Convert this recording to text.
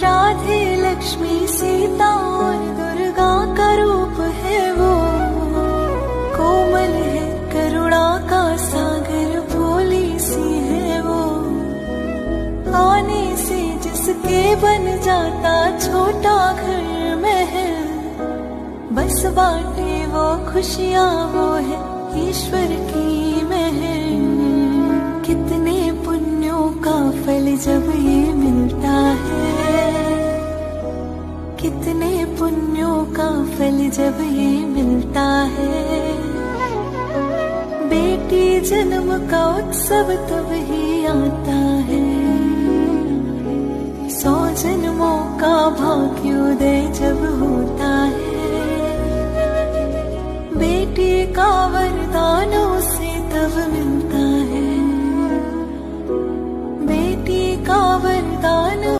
राधे लक्ष्मी सीता और दुर्गा का रूप है वो, कोमल है करुणा का सागर भोली सी है वो। आने से जिसके बन जाता छोटा घर महल, बस बाटे वो खुशियाँ वो है ईश्वर की महल। कितने पुण्यों का फल जब ये मिलता है, कितने पुण्यों का फल जब ये मिलता है। बेटी जन्म का उत्सव तब ही आता है, 100 जन्मों का भाग्योदय जब होता है। बेटी का